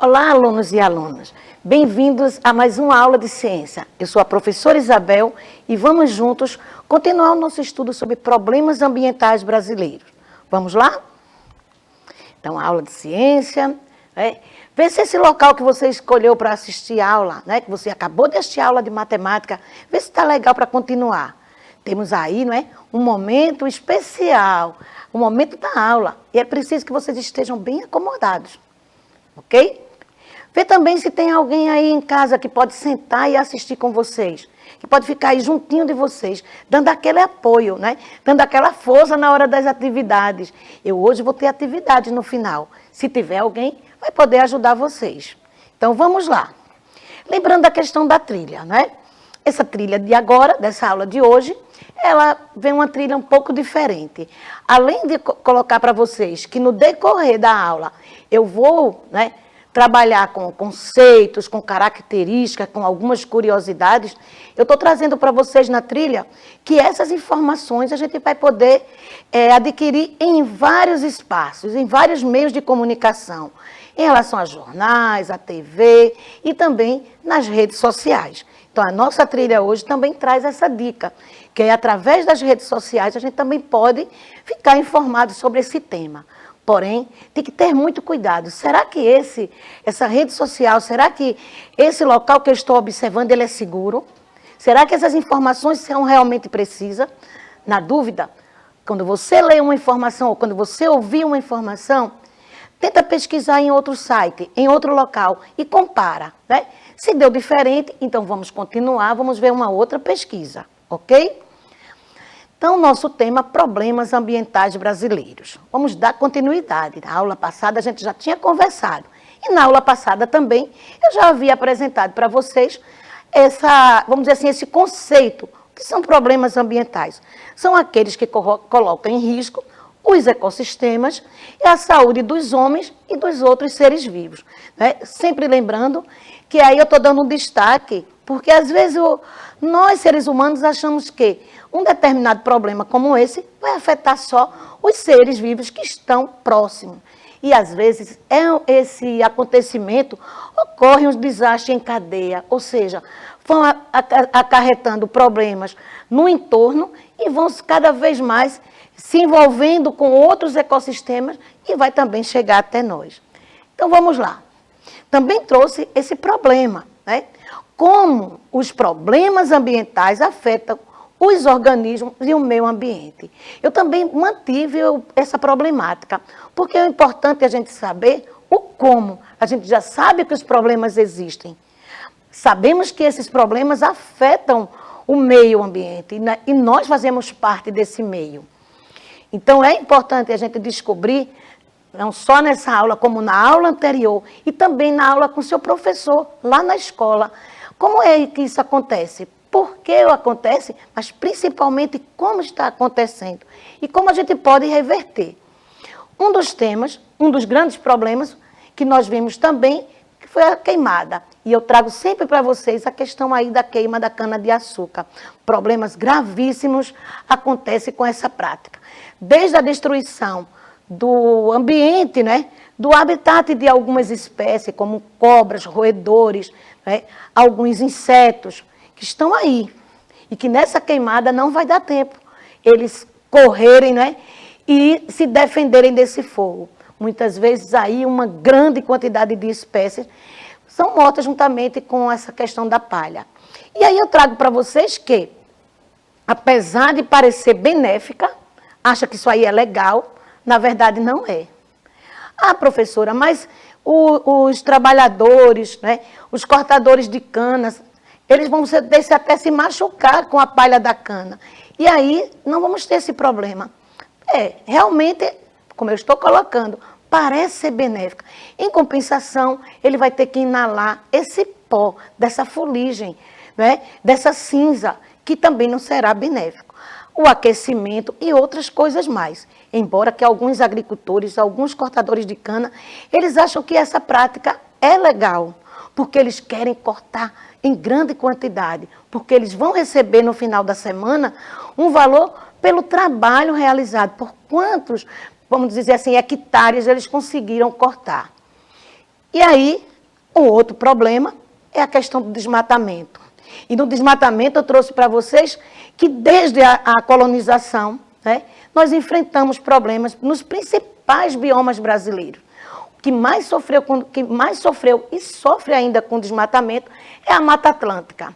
Olá, alunos e alunas. Bem-vindos a mais uma aula de ciência. Eu sou a professora Isabel e vamos juntos continuar o nosso estudo sobre problemas ambientais brasileiros. Vamos lá? Então, a aula de ciência. Vê se esse local que você escolheu para assistir a aula, que você acabou de assistir a aula de matemática, vê se está legal para continuar. Temos aí, um momento especial, o momento da aula. E é preciso que vocês estejam bem acomodados. Ok? Vê também se tem alguém aí em casa que pode sentar e assistir com vocês, que pode ficar aí juntinho de vocês, dando aquele apoio, dando aquela força na hora das atividades. Eu hoje vou ter atividade no final. Se tiver alguém, vai poder ajudar vocês. Então, vamos lá. Lembrando da questão da trilha, Essa trilha de agora, dessa aula de hoje, ela vem uma trilha um pouco diferente. Além de colocar para vocês que no decorrer da aula eu vou, trabalhar com conceitos, com características, com algumas curiosidades, eu estou trazendo para vocês na trilha que essas informações a gente vai poder adquirir em vários espaços, em vários meios de comunicação, em relação a jornais, a TV e também nas redes sociais. Então, a nossa trilha hoje também traz essa dica, que é através das redes sociais a gente também pode ficar informado sobre esse tema. Porém, tem que ter muito cuidado. Será que essa rede social, será que esse local que eu estou observando, ele é seguro? Será que essas informações são realmente precisas? Na dúvida, quando você lê uma informação ou quando você ouvir uma informação, tenta pesquisar em outro site, em outro local e compara, Se deu diferente, então vamos continuar, vamos ver uma outra pesquisa, ok? Então, nosso tema, problemas ambientais brasileiros. Vamos dar continuidade. Na aula passada a gente já tinha conversado. E na aula passada também eu já havia apresentado para vocês vamos dizer assim, esse conceito, que são problemas ambientais. São aqueles que colocam em risco os ecossistemas e a saúde dos homens e dos outros seres vivos. Sempre lembrando que aí eu estou dando um destaque, porque às vezes nós, seres humanos, achamos que um determinado problema como esse vai afetar só os seres vivos que estão próximos. E, às vezes, esse acontecimento ocorre um desastre em cadeia, ou seja, vão acarretando problemas no entorno e vão cada vez mais se envolvendo com outros ecossistemas e vai também chegar até nós. Então, vamos lá. Também trouxe esse problema, Como os problemas ambientais afetam os organismos e o meio ambiente. Eu também mantive essa problemática, porque é importante a gente saber o como. A gente já sabe que os problemas existem. Sabemos que esses problemas afetam o meio ambiente e nós fazemos parte desse meio. Então, é importante a gente descobrir, não só nessa aula, como na aula anterior e também na aula com seu professor, lá na escola, como é que isso acontece? Por que acontece, mas principalmente como está acontecendo e como a gente pode reverter. Um dos temas, um dos grandes problemas que nós vimos também, que foi a queimada. E eu trago sempre para vocês a questão aí da queima da cana-de-açúcar. Problemas gravíssimos acontecem com essa prática. Desde a destruição do ambiente, do habitat de algumas espécies, como cobras, roedores, alguns insetos, que estão aí, e que nessa queimada não vai dar tempo eles correrem, e se defenderem desse fogo. Muitas vezes aí uma grande quantidade de espécies são mortas juntamente com essa questão da palha. E aí eu trago para vocês que, apesar de parecer benéfica, acha que isso aí é legal, na verdade não é. Ah, professora, mas os trabalhadores, os cortadores de canas, eles vão até se machucar com a palha da cana. E aí, não vamos ter esse problema. Realmente, como eu estou colocando, parece ser benéfica. Em compensação, ele vai ter que inalar esse pó, dessa fuligem, dessa cinza, que também não será benéfico. O aquecimento e outras coisas mais. Embora que alguns agricultores, alguns cortadores de cana, eles acham que essa prática é legal, porque eles querem cortar em grande quantidade, porque eles vão receber no final da semana um valor pelo trabalho realizado, por quantos, vamos dizer assim, hectares eles conseguiram cortar. E aí, O outro problema é a questão do desmatamento. E no desmatamento eu trouxe para vocês que desde a colonização, né, nós enfrentamos problemas nos principais biomas brasileiros. O que mais sofreu e sofre ainda com desmatamento é a Mata Atlântica,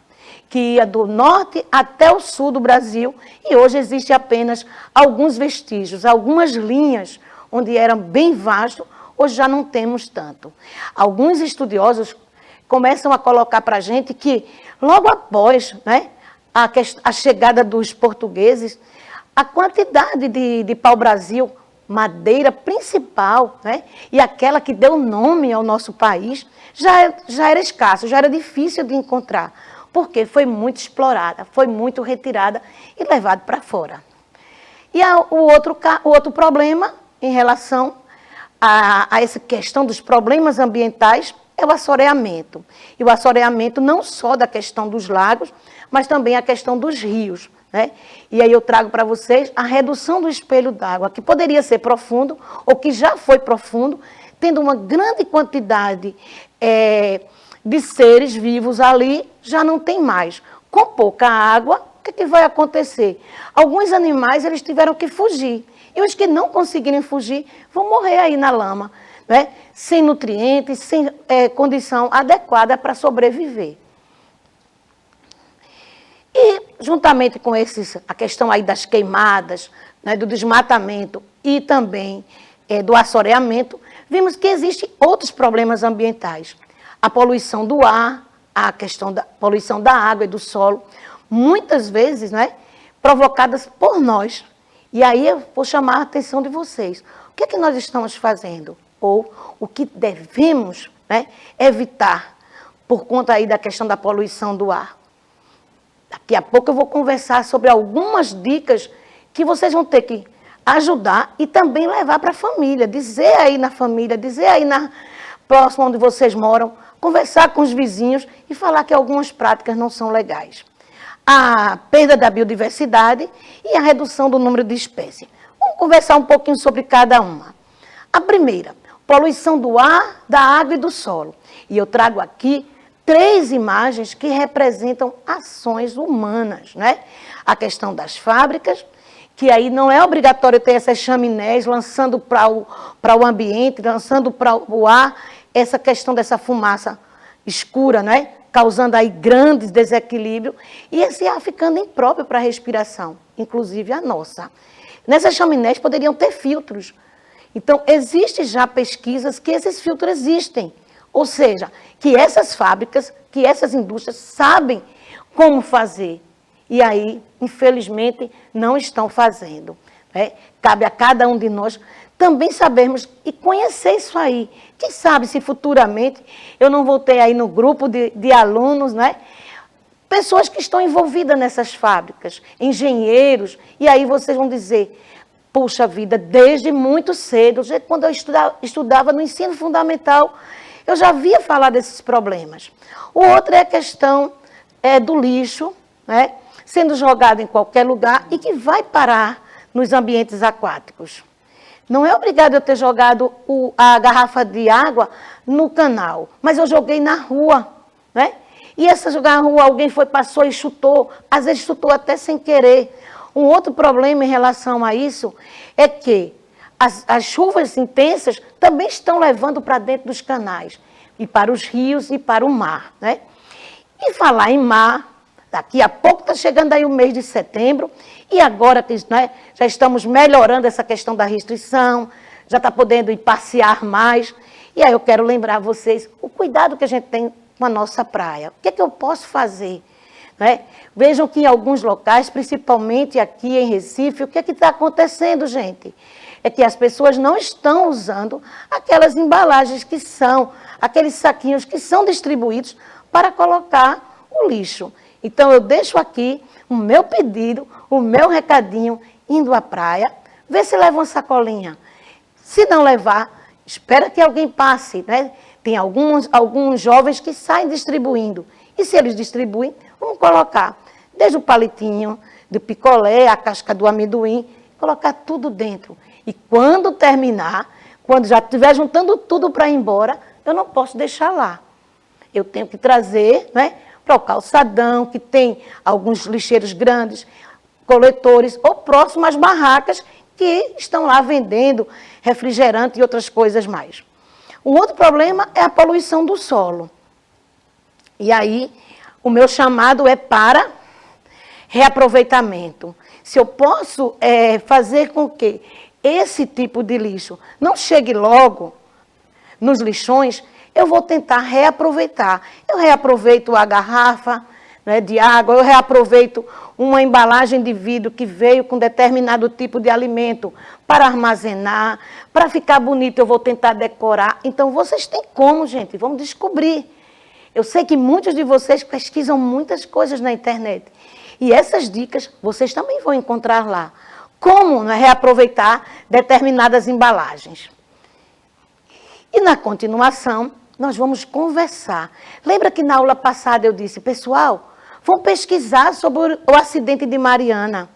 que ia do norte até o sul do Brasil, e hoje existe apenas alguns vestígios, algumas linhas onde era bem vasto, hoje já não temos tanto. Alguns estudiosos começam a colocar para a gente que, logo após, né, a chegada dos portugueses, a quantidade de pau-brasil, madeira principal, né, e aquela que deu nome ao nosso país, já era escasso, já era difícil de encontrar, porque foi muito explorada, foi muito retirada e levada para fora. E o outro problema em relação a essa questão dos problemas ambientais é o assoreamento. E o assoreamento não só da questão dos lagos, mas também a questão dos rios, né? E aí eu trago para vocês a redução do espelho d'água, que poderia ser profundo, ou que já foi profundo, tendo uma grande quantidade de seres vivos ali, já não tem mais. Com pouca água, o que vai acontecer? Alguns animais eles tiveram que fugir. E os que não conseguirem fugir vão morrer aí na lama, né? Sem nutrientes, sem condição adequada para sobreviver. E, juntamente com a questão aí das queimadas, né, do desmatamento e também do assoreamento, vimos que existem outros problemas ambientais. A poluição do ar, a questão da poluição da água e do solo, muitas vezes, né, provocadas por nós. E aí eu vou chamar a atenção de vocês. O que é que nós estamos fazendo? Ou o que devemos, né, evitar por conta aí da questão da poluição do ar? Daqui a pouco eu vou conversar sobre algumas dicas que vocês vão ter que ajudar e também levar para a família. Dizer aí na família, dizer aí próximo onde vocês moram, conversar com os vizinhos e falar que algumas práticas não são legais. A perda da biodiversidade e a redução do número de espécies. Vamos conversar um pouquinho sobre cada uma. A primeira, poluição do ar, da água e do solo. E eu trago aqui 3 imagens que representam ações humanas, né? A questão das fábricas, que aí não é obrigatório ter essas chaminés lançando para o ambiente, lançando para o ar, essa questão dessa fumaça escura, né? Causando aí grandes desequilíbrios, e esse ar ficando impróprio para a respiração, inclusive a nossa. Nessas chaminés poderiam ter filtros. Então, existem já pesquisas que esses filtros existem. Ou seja, que essas fábricas, que essas indústrias sabem como fazer. E aí, infelizmente, não estão fazendo, né? Cabe a cada um de nós também sabermos e conhecer isso aí. Quem sabe se futuramente eu não vou ter aí no grupo de alunos, né, pessoas que estão envolvidas nessas fábricas, engenheiros, e aí vocês vão dizer, puxa vida, desde muito cedo, quando eu estudava no ensino fundamental, eu já via falar desses problemas. O outro é a questão do lixo, né, sendo jogado em qualquer lugar e que vai parar nos ambientes aquáticos. Não é obrigado eu ter jogado a garrafa de água no canal, mas eu joguei na rua, né? E essa jogar na rua, alguém passou e chutou, às vezes chutou até sem querer. Um outro problema em relação a isso é que as chuvas intensas também estão levando para dentro dos canais, e para os rios e para o mar, né? E falar em mar, daqui a pouco está chegando aí o mês de setembro, e agora, né, já estamos melhorando essa questão da restrição, já está podendo ir passear mais. E aí eu quero lembrar a vocês o cuidado que a gente tem com a nossa praia. O que é que eu posso fazer? Né? Vejam que em alguns locais, principalmente aqui em Recife, o que é que está acontecendo, gente? É que as pessoas não estão usando aquelas embalagens que são, aqueles saquinhos que são distribuídos para colocar o lixo. Então, eu deixo aqui o meu pedido, o meu recadinho, indo à praia, vê se leva uma sacolinha. Se não levar, espera que alguém passe, né? Tem alguns jovens que saem distribuindo. E se eles distribuem, vamos colocar desde o palitinho, do picolé, a casca do amendoim, colocar tudo dentro. E quando terminar, quando já estiver juntando tudo para ir embora, eu não posso deixar lá. eu tenho que trazer, né, para o calçadão, que tem alguns lixeiros grandes, coletores, ou próximo às barracas que estão lá vendendo refrigerante e outras coisas mais. Um outro problema é a poluição do solo. E aí, o meu chamado é para reaproveitamento. Se eu posso fazer com que esse tipo de lixo não chegue logo nos lixões, eu vou tentar reaproveitar. Eu reaproveito a garrafa, né, de água, eu reaproveito uma embalagem de vidro que veio com determinado tipo de alimento para armazenar, para ficar bonito eu vou tentar decorar. Então, vocês têm como, gente, vamos descobrir. Eu sei que muitos de vocês pesquisam muitas coisas na internet. E essas dicas vocês também vão encontrar lá. Como, né, reaproveitar determinadas embalagens. E na continuação, nós vamos conversar. Lembra que na aula passada eu disse, pessoal, vamos pesquisar sobre o acidente de Mariana.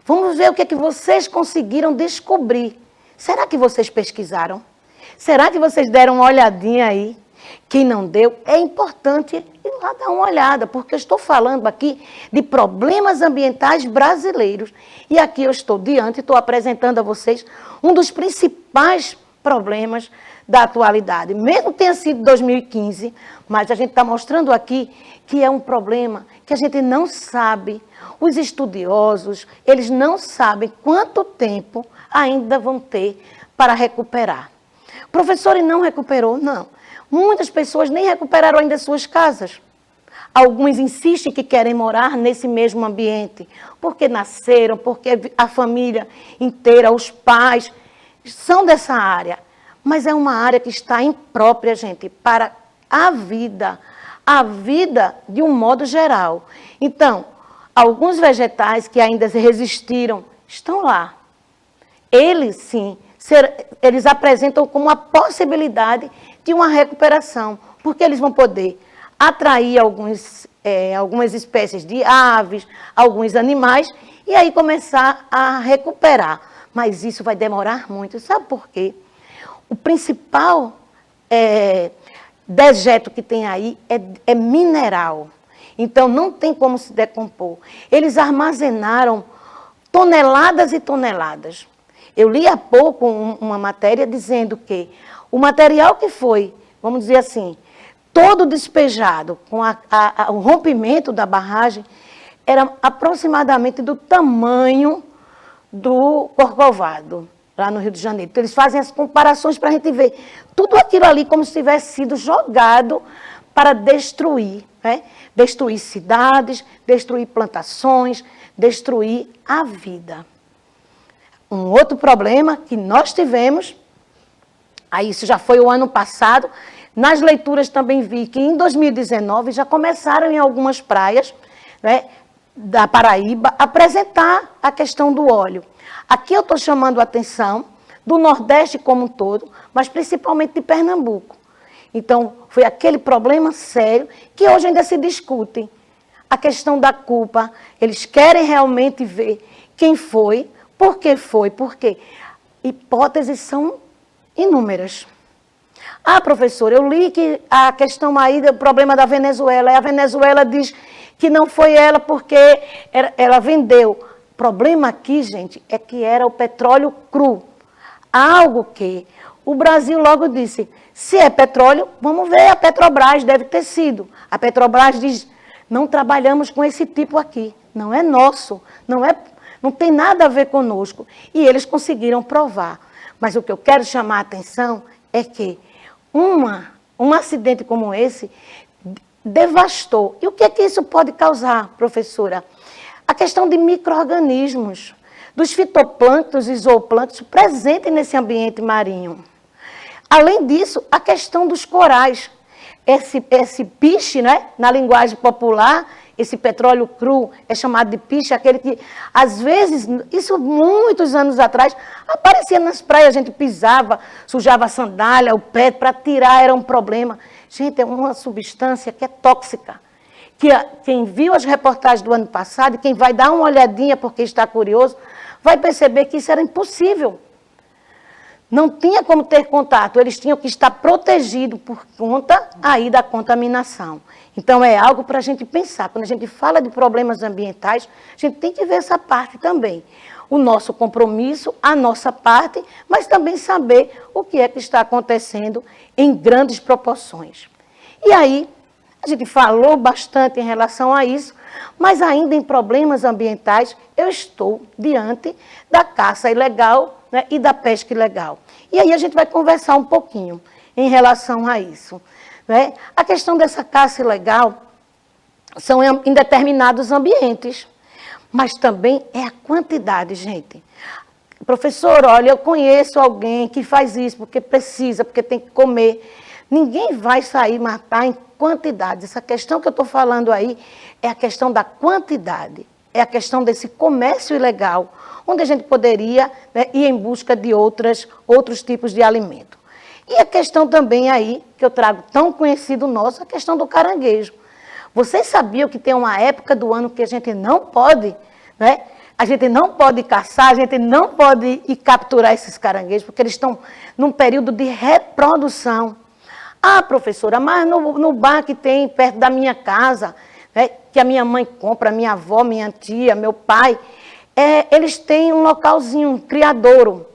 Vamos ver o que é que vocês conseguiram descobrir. Será que vocês pesquisaram? Será que vocês deram uma olhadinha aí? Quem não deu, é importante ir lá dar uma olhada, porque eu estou falando aqui de problemas ambientais brasileiros. E aqui eu estou estou apresentando a vocês um dos principais problemas da atualidade. Mesmo que tenha sido 2015, mas a gente está mostrando aqui que é um problema que a gente não sabe. Os estudiosos, eles não sabem quanto tempo ainda vão ter para recuperar. Professor, e não recuperou? Não. Muitas pessoas nem recuperaram ainda suas casas. Alguns insistem que querem morar nesse mesmo ambiente, porque nasceram, porque a família inteira, os pais, são dessa área. Mas é uma área que está imprópria, gente, para a vida de um modo geral. Então, alguns vegetais que ainda resistiram estão lá. Eles, sim, eles apresentam como uma possibilidade de uma recuperação, porque eles vão poder atrair algumas espécies de aves, alguns animais, e aí começar a recuperar. Mas isso vai demorar muito. Sabe por quê? O principal dejeto que tem aí é mineral. Então, não tem como se decompor. Eles armazenaram toneladas e toneladas. Eu li há pouco uma matéria dizendo que o material que foi, vamos dizer assim, todo despejado com o rompimento da barragem, era aproximadamente do tamanho do Corcovado, lá no Rio de Janeiro. Então, eles fazem as comparações para a gente ver tudo aquilo ali como se tivesse sido jogado para destruir, né? Destruir cidades, destruir plantações, destruir a vida. Um outro problema que nós tivemos, aí isso já foi o ano passado, nas leituras também vi que em 2019 já começaram em algumas praias, né, da Paraíba apresentar a questão do óleo. Aqui eu estou chamando a atenção do Nordeste como um todo, mas principalmente de Pernambuco. Então, foi aquele problema sério que hoje ainda se discute. A questão da culpa, eles querem realmente ver quem foi, por que foi, por quê. Hipóteses são inúmeras. Ah, professor, eu li que a questão aí do problema da Venezuela, e a Venezuela diz que não foi ela porque ela vendeu. O problema aqui, gente, é que era o petróleo cru. Algo que o Brasil logo disse, se é petróleo, vamos ver, a Petrobras deve ter sido. A Petrobras diz, não trabalhamos com esse tipo aqui, não é nosso, não tem nada a ver conosco. E eles conseguiram provar. Mas o que eu quero chamar a atenção é que um acidente como esse devastou. E o que é que isso pode causar, professora? A questão de micro-organismos, dos fitoplânctons e zooplânctons presentes nesse ambiente marinho. Além disso, a questão dos corais. Esse piche, né, na linguagem popular, esse petróleo cru é chamado de piche, aquele que, às vezes, isso muitos anos atrás, aparecia nas praias, a gente pisava, sujava a sandália, o pé, para tirar era um problema. Gente, é uma substância que é tóxica. Que quem viu as reportagens do ano passado, e quem vai dar uma olhadinha porque está curioso, vai perceber que isso era impossível. não tinha como ter contato, eles tinham que estar protegidos por conta aí da contaminação. Então, é algo para a gente pensar. Quando a gente fala de problemas ambientais, a gente tem que ver essa parte também. O nosso compromisso, a nossa parte, mas também saber o que é que está acontecendo em grandes proporções. E aí, a gente falou bastante em relação a isso, mas ainda em problemas ambientais, eu estou diante da caça ilegal, né, e da pesca ilegal. E aí a gente vai conversar um pouquinho em relação a isso. Né? A questão dessa caça ilegal são em determinados ambientes, mas também é a quantidade, gente. Professor, olha, eu conheço alguém que faz isso porque precisa, porque tem que comer. Ninguém vai sair matar em quantidade. Essa questão que eu estou falando aí é a questão da quantidade, é a questão desse comércio ilegal, onde a gente poderia, né, ir em busca de outros tipos de alimento. E a questão também aí, que eu trago tão conhecido nosso, a questão do caranguejo. Vocês sabiam que tem uma época do ano que a gente não pode, né? A gente não pode caçar, a gente não pode ir capturar esses caranguejos, porque eles estão num período de reprodução. Ah, professora, mas no bar que tem perto da minha casa, né, que a minha mãe compra, minha avó, minha tia, meu pai, eles têm um localzinho, um criadouro.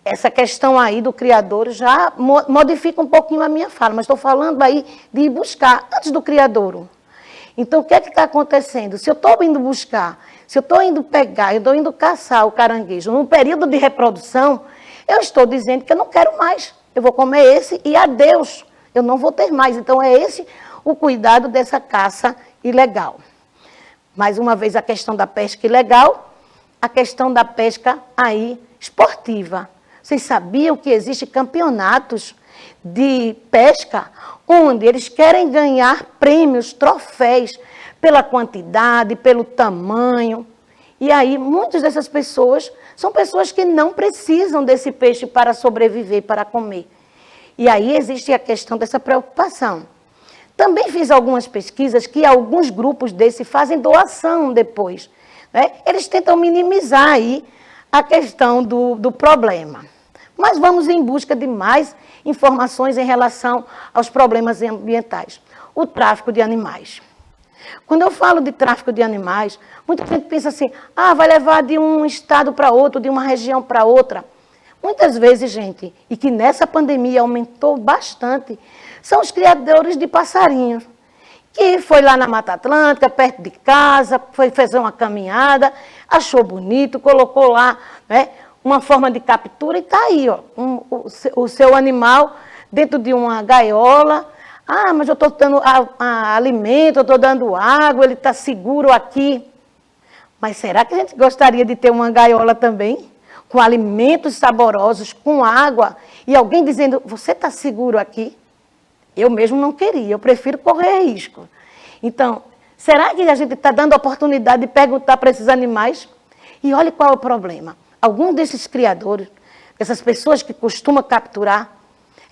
Essa questão aí do criadouro já modifica um pouquinho a minha fala, mas estou falando aí de ir buscar antes do criadouro. Então, o que é que está acontecendo? Se eu estou indo buscar, se eu estou indo pegar, eu estou indo caçar o caranguejo no período de reprodução, eu estou dizendo que eu não quero mais. Eu vou comer esse e adeus. Eu não vou ter mais. Então, é esse o cuidado dessa caça ilegal. Mais uma vez, a questão da pesca ilegal, a questão da pesca aí esportiva. Vocês sabiam que existem campeonatos de pesca onde eles querem ganhar prêmios, troféus, pela quantidade, pelo tamanho. E aí, muitas dessas pessoas são pessoas que não precisam desse peixe para sobreviver, para comer. E aí existe a questão dessa preocupação. Também fiz algumas pesquisas que alguns grupos desses fazem doação depois, né? Eles tentam minimizar aí a questão do problema. Mas vamos em busca de mais informações em relação aos problemas ambientais. O tráfico de animais. Quando eu falo de tráfico de animais, muita gente pensa assim, vai levar de um estado para outro, de uma região para outra. Muitas vezes, gente, e que nessa pandemia aumentou bastante, são os criadores de passarinhos, que foi lá na Mata Atlântica, perto de casa, foi fazer uma caminhada, achou bonito, colocou lá, né, uma forma de captura e está aí, ó, o seu animal dentro de uma gaiola. Mas eu estou dando alimento, eu estou dando água, ele está seguro aqui. Mas será que a gente gostaria de ter uma gaiola também? Com alimentos saborosos, com água, e alguém dizendo, você está seguro aqui? Eu mesmo não queria, eu prefiro correr risco. Então, será que a gente está dando a oportunidade de perguntar para esses animais? E olha qual é o problema. Alguns desses criadores, essas pessoas que costumam capturar,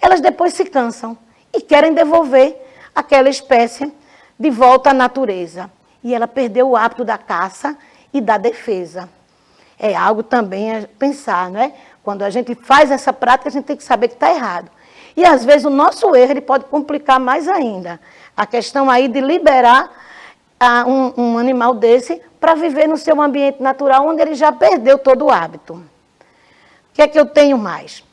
elas depois se cansam e querem devolver aquela espécie de volta à natureza. E ela perdeu o hábito da caça e da defesa. É algo também a pensar, não é? Quando a gente faz essa prática, a gente tem que saber que está errado. E, às vezes, o nosso erro ele pode complicar mais ainda. A questão aí de liberar um animal desse para viver no seu ambiente natural, onde ele já perdeu todo o hábito. O que é que eu tenho mais?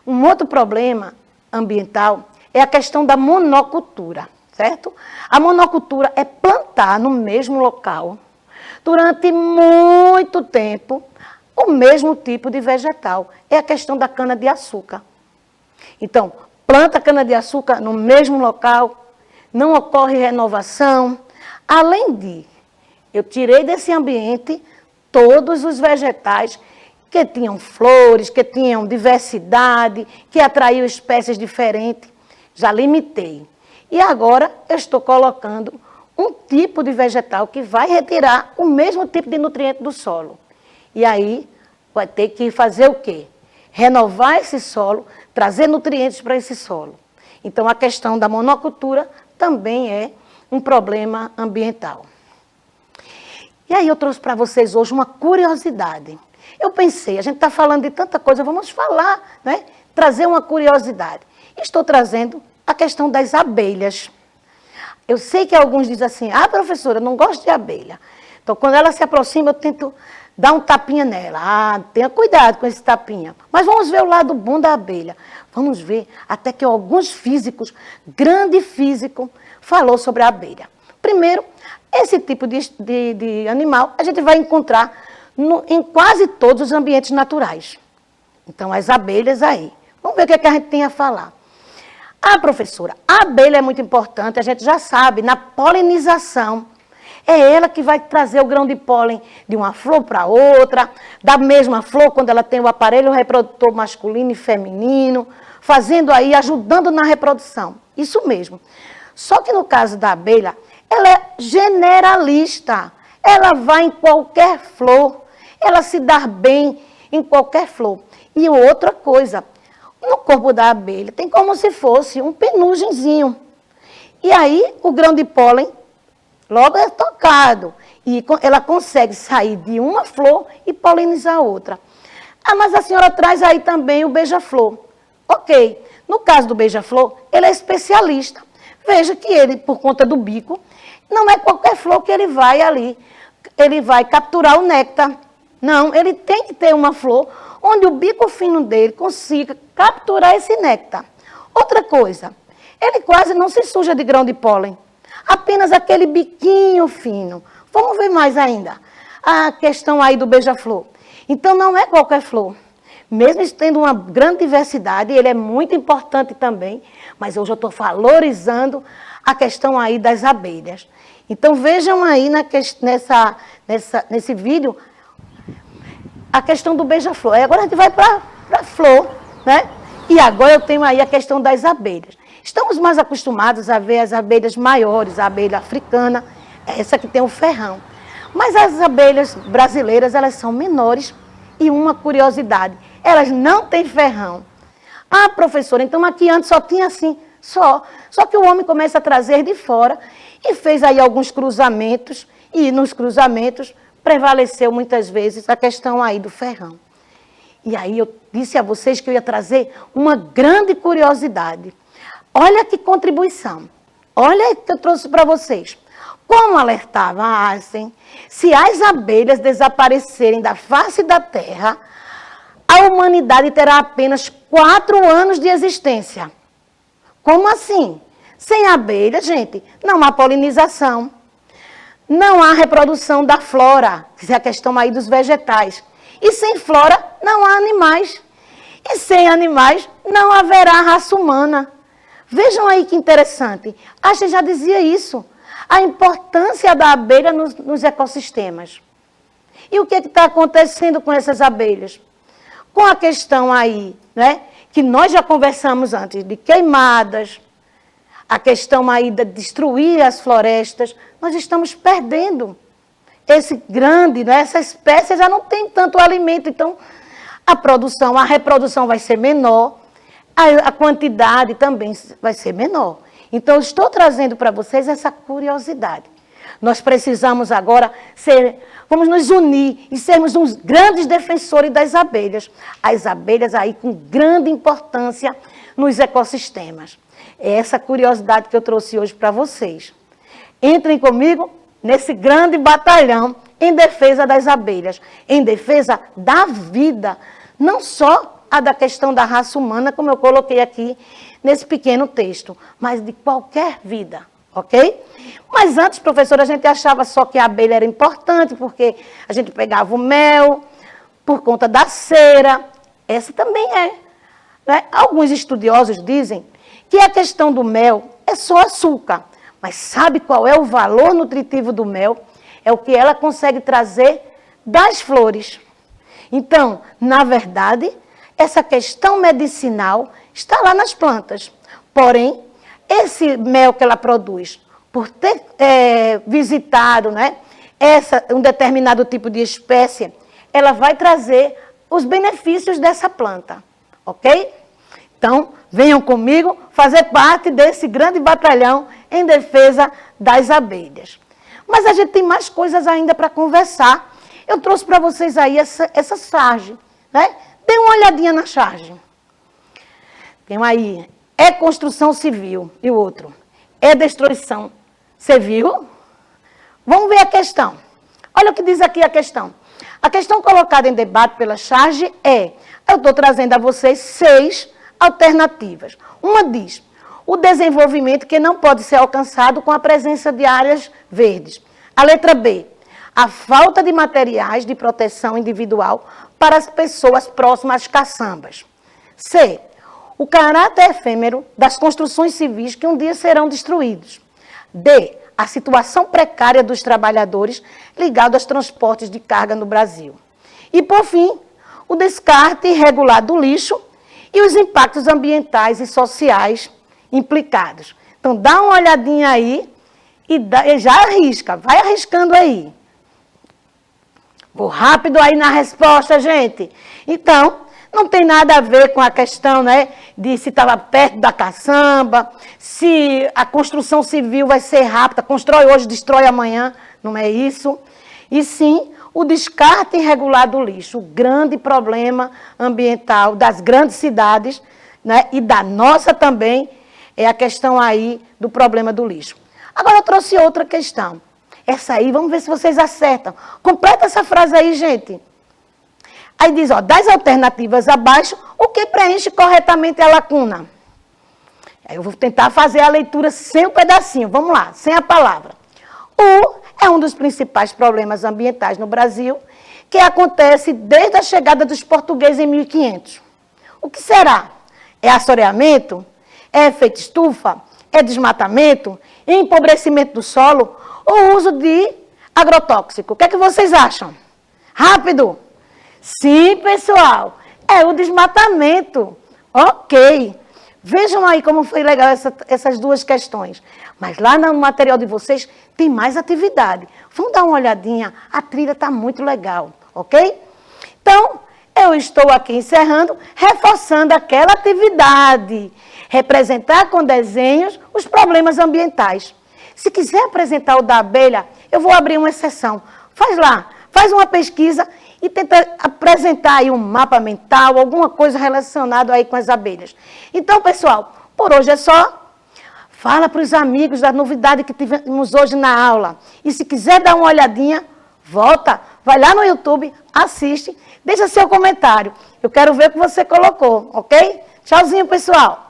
Um outro problema ambiental é a questão da monocultura, certo? A monocultura é plantar no mesmo local, durante muito tempo, o mesmo tipo de vegetal. É a questão da cana-de-açúcar. Então, planta cana-de-açúcar no mesmo local, não ocorre renovação. Além de, eu tirei desse ambiente todos os vegetais que tinham flores, que tinham diversidade, que atraíam espécies diferentes. Já limitei. E agora eu estou colocando um tipo de vegetal que vai retirar o mesmo tipo de nutriente do solo. E aí vai ter que fazer o quê? Renovar esse solo, trazer nutrientes para esse solo. Então, a questão da monocultura também é um problema ambiental. E aí eu trouxe para vocês hoje uma curiosidade. eu pensei, a gente está falando de tanta coisa, vamos falar, né? Trazer uma curiosidade. Estou trazendo a questão das abelhas. Eu sei que alguns dizem assim, professora, eu não gosto de abelha. Então, quando ela se aproxima, eu tento dar um tapinha nela. Tenha cuidado com esse tapinha. Mas vamos ver o lado bom da abelha. Vamos ver até que alguns físicos, grande físico, falou sobre a abelha. Primeiro, esse tipo de animal a gente vai encontrar em quase todos os ambientes naturais. Então, as abelhas aí. Vamos ver o que a gente tem a falar. Professora, a abelha é muito importante, a gente já sabe, na polinização. É ela que vai trazer o grão de pólen de uma flor para outra, da mesma flor, quando ela tem o aparelho reprodutor masculino e feminino, fazendo aí, ajudando na reprodução. Isso mesmo. Só que no caso da abelha, ela é generalista. Ela vai em qualquer flor, ela se dá bem em qualquer flor. E outra coisa, no corpo da abelha tem como se fosse um penugemzinho. E aí o grão de pólen logo é tocado. E ela consegue sair de uma flor e polinizar outra. Mas a senhora traz aí também o beija-flor. Ok, no caso do beija-flor, ele é especialista. Veja que ele, por conta do bico, não é qualquer flor que ele vai ali, ele vai capturar o néctar. Não, ele tem que ter uma flor onde o bico fino dele consiga capturar esse néctar. Outra coisa, ele quase não se suja de grão de pólen. Apenas aquele biquinho fino. Vamos ver mais ainda. A questão aí do beija-flor. Então, não é qualquer flor. Mesmo tendo uma grande diversidade, ele é muito importante também, mas hoje eu estou valorizando a questão aí das abelhas. Então, vejam aí nesse vídeo a questão do beija-flor. Agora a gente vai para a flor, né? E agora eu tenho aí a questão das abelhas. Estamos mais acostumados a ver as abelhas maiores, a abelha africana, essa que tem o ferrão. Mas as abelhas brasileiras, elas são menores e uma curiosidade, elas não têm ferrão. Professora, então aqui antes só tinha assim, só. Só que o homem começa a trazer de fora e fez aí alguns cruzamentos e nos cruzamentos prevaleceu muitas vezes a questão aí do ferrão. E aí eu disse a vocês que eu ia trazer uma grande curiosidade. Olha que contribuição. Olha que eu trouxe para vocês. Como alertava Einstein, se as abelhas desaparecerem da face da Terra, a humanidade terá apenas 4 anos de existência. Como assim? Sem abelha, gente, não há polinização. Não há reprodução da flora, que é a questão aí dos vegetais. E sem flora, não há animais. E sem animais, não haverá raça humana. Vejam aí que interessante. Einstein já dizia isso. A importância da abelha nos ecossistemas. E o que está acontecendo com essas abelhas? Com a questão aí, né, que nós já conversamos antes, de queimadas, a questão aí de destruir as florestas, nós estamos perdendo esse grande, né, essa espécie já não tem tanto alimento, então a reprodução vai ser menor, a quantidade também vai ser menor. Então, eu estou trazendo para vocês essa curiosidade. Nós precisamos agora vamos nos unir e sermos uns grandes defensores das abelhas. As abelhas aí com grande importância nos ecossistemas. É essa curiosidade que eu trouxe hoje para vocês. Entrem comigo nesse grande batalhão em defesa das abelhas, em defesa da vida, não só a da questão da raça humana, como eu coloquei aqui nesse pequeno texto, mas de qualquer vida, ok? Mas antes, professora, a gente achava só que a abelha era importante, porque a gente pegava o mel, por conta da cera, essa também é. Né? Alguns estudiosos dizem que a questão do mel é só açúcar, mas sabe qual é o valor nutritivo do mel? É o que ela consegue trazer das flores. Então, na verdade, essa questão medicinal está lá nas plantas. Porém, esse mel que ela produz, por ter visitado, né, um determinado tipo de espécie, ela vai trazer os benefícios dessa planta. Ok? Então, venham comigo fazer parte desse grande batalhão em defesa das abelhas. Mas a gente tem mais coisas ainda para conversar. eu trouxe para vocês aí essa charge, né? Dê uma olhadinha na charge. Tem aí, é construção civil, e o outro, é destruição. Você viu? Vamos ver a questão. Olha o que diz aqui a questão. A questão colocada em debate pela charge é, eu estou trazendo a vocês 6 alternativas. Uma diz, o desenvolvimento que não pode ser alcançado com a presença de áreas verdes. A letra B, a falta de materiais de proteção individual para as pessoas próximas às caçambas. C, o caráter efêmero das construções civis que um dia serão destruídos. D, a situação precária dos trabalhadores ligados aos transportes de carga no Brasil. E, por fim, o descarte irregular do lixo e os impactos ambientais e sociais implicados. Então, dá uma olhadinha aí e já arrisca, vai arriscando aí. Vou rápido aí na resposta, gente. Então, não tem nada a ver com a questão, né, de se estava perto da caçamba, se a construção civil vai ser rápida, constrói hoje, destrói amanhã, não é isso. E sim, o descarte irregular do lixo, o grande problema ambiental das grandes cidades, né, e da nossa também, é a questão aí do problema do lixo. Agora eu trouxe outra questão. Essa aí, vamos ver se vocês acertam. Completa essa frase aí, gente. Aí diz, ó, das alternativas abaixo, o que preenche corretamente a lacuna? Aí eu vou tentar fazer a leitura sem o pedacinho. Vamos lá, sem a palavra. O é um dos principais problemas ambientais no Brasil, que acontece desde a chegada dos portugueses em 1500. O que será? É assoreamento? É efeito estufa? É desmatamento? É empobrecimento do solo? Ou uso de agrotóxico? O que é que vocês acham? Rápido! Sim, pessoal, é o desmatamento. Ok. Vejam aí como foi legal essas duas questões. Mas lá no material de vocês tem mais atividade. Vamos dar uma olhadinha, a trilha está muito legal, ok? Então, eu estou aqui encerrando, reforçando aquela atividade. Representar com desenhos os problemas ambientais. Se quiser apresentar o da abelha, eu vou abrir uma exceção. Faz lá, faz uma pesquisa e tenta apresentar aí um mapa mental, alguma coisa relacionada aí com as abelhas. Então, pessoal, por hoje é só. Fala para os amigos da novidade que tivemos hoje na aula. E se quiser dar uma olhadinha, volta, vai lá no YouTube, assiste, deixa seu comentário. Eu quero ver o que você colocou, ok? Tchauzinho, pessoal.